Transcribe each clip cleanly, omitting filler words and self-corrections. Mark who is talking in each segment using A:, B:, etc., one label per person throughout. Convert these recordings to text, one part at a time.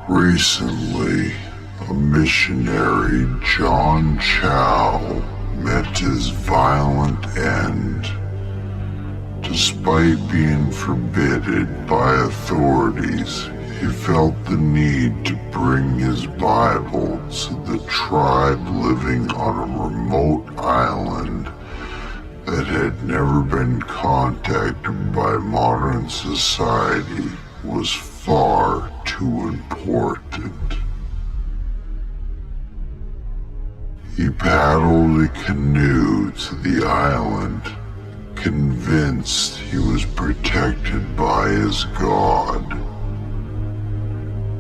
A: Recently, a missionary, John Chow, met his violent end. Despite being forbidden by authorities, he felt the need to bring his Bible to the tribe living on a remote island that had never been contacted by modern society was far too important. He paddled a canoe to the island, convinced he was protected by his God.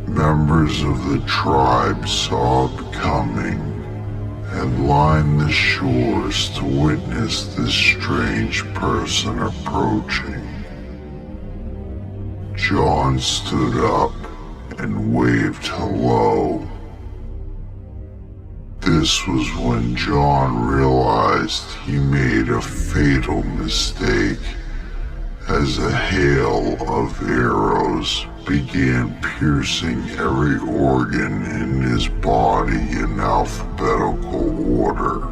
A: Members of the tribe saw him coming and lined the shores to witness this strange person approaching. John stood up and waved hello. This was when John realized he made a fatal mistake, as a hail of arrows began piercing every organ in his body in alphabetical order.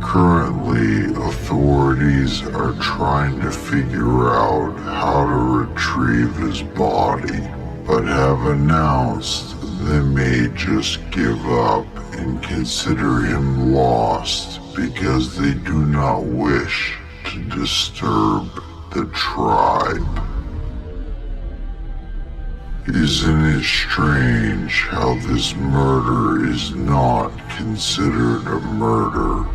A: Currently, authorities are trying to figure out how to retrieve his body, but have announced they may just give up and consider him lost because they do not wish to disturb the tribe. Isn't it strange how this murder is not considered a murder?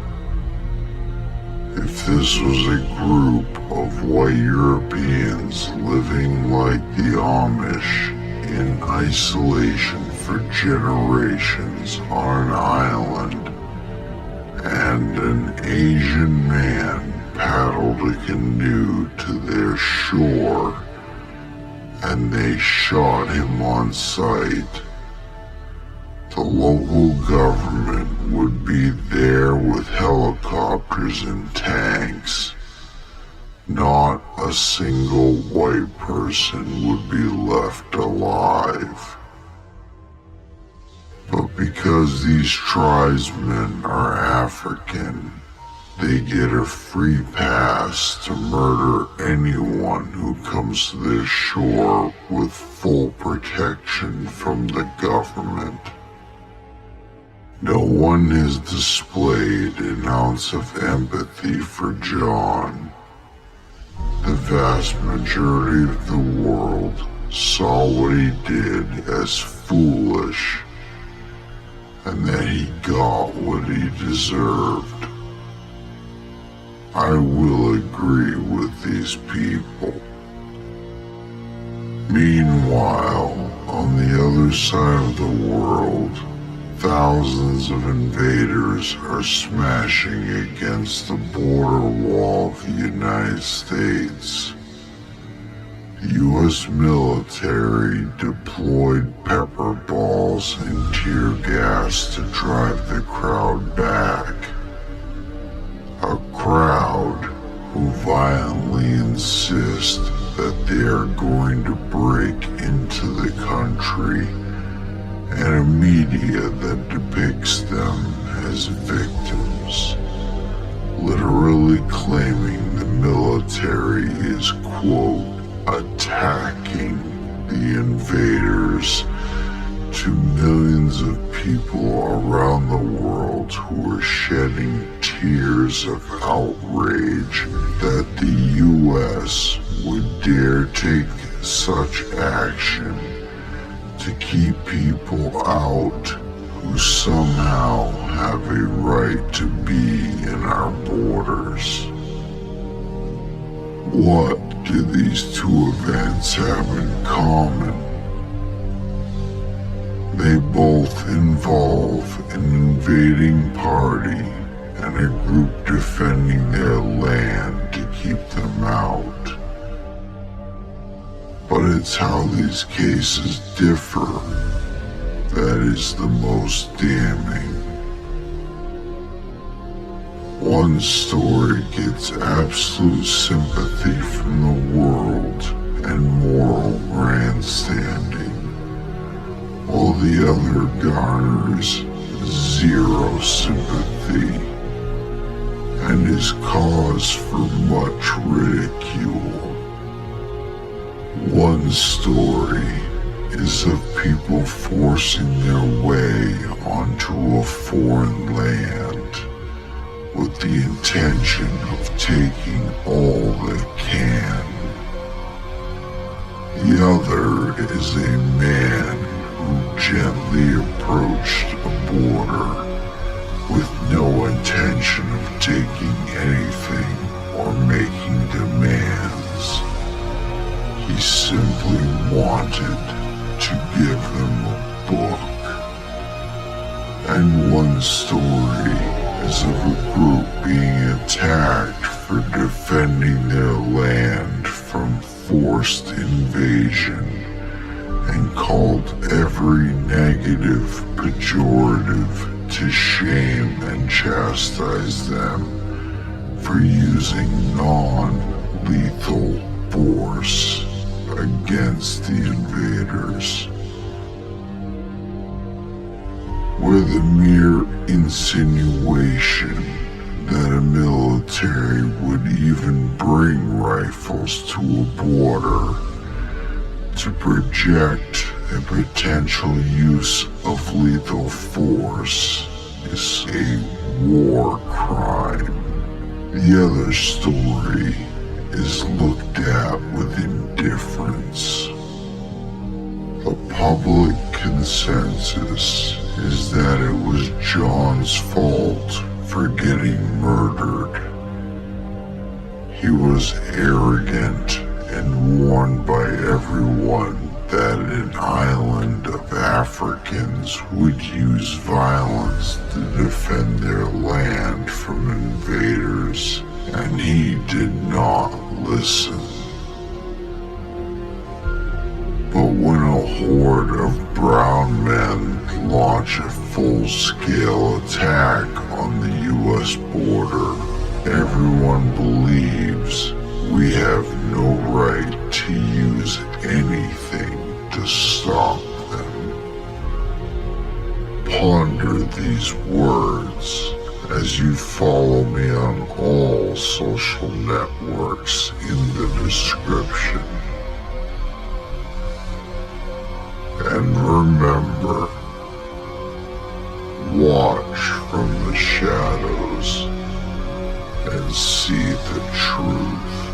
A: If this was a group of white Europeans living like the Amish in isolation for generations on an island, and an Asian man paddled a canoe to their shore, and they shot him on sight, the local government would be there with helicopters and tanks. Not a single white person would be left alive. But because these tribesmen are African, they get a free pass to murder anyone who comes to their shore with full protection from the government. No one has displayed an ounce of empathy for John. The vast majority of the world saw what he did as foolish, and that he got what he deserved. I will agree with these people. Meanwhile, on the other side of the world, thousands of invaders are smashing against the border wall of the United States. The U.S. military deployed pepper balls and tear gas to drive the crowd back. A crowd who violently insist that they are going to break into the country, and a media that depicts them as victims, literally claiming the military is, quote, attacking the invaders, to millions of people around the world who are shedding tears of outrage that the U.S. would dare take such action to keep people out who somehow have a right to be in our borders. What do these two events have in common? They both involve an invading party and a group defending their land to keep them out. But it's how these cases differ that is the most damning. One story gets absolute sympathy from the world and garners zero sympathy and is cause for much ridicule. One story is of people forcing their way onto a foreign land with the intention of taking all they can. The other is a man who gently approached a border with no intention of taking anything or making demands. He simply wanted to give them a book. And one story is of a group being attacked for defending their land from forced invasion and called every negative pejorative to shame and chastise them for using non-lethal force against the invaders. Where the mere insinuation that a military would even bring rifles to a border to project a potential use of lethal force is a war crime. The other story is looked at with indifference. The public consensus is that it was John's fault for getting murdered. He was arrogant and warned by everyone that an island of Africans would use violence to defend their land from invaders, and he did not listen. But when a horde of brown men launch a full-scale attack on the US border, everyone believes we have no right to use anything to stop them. Ponder these words as you follow me on all social networks in the description. And remember, watch from the shadows and see the truth.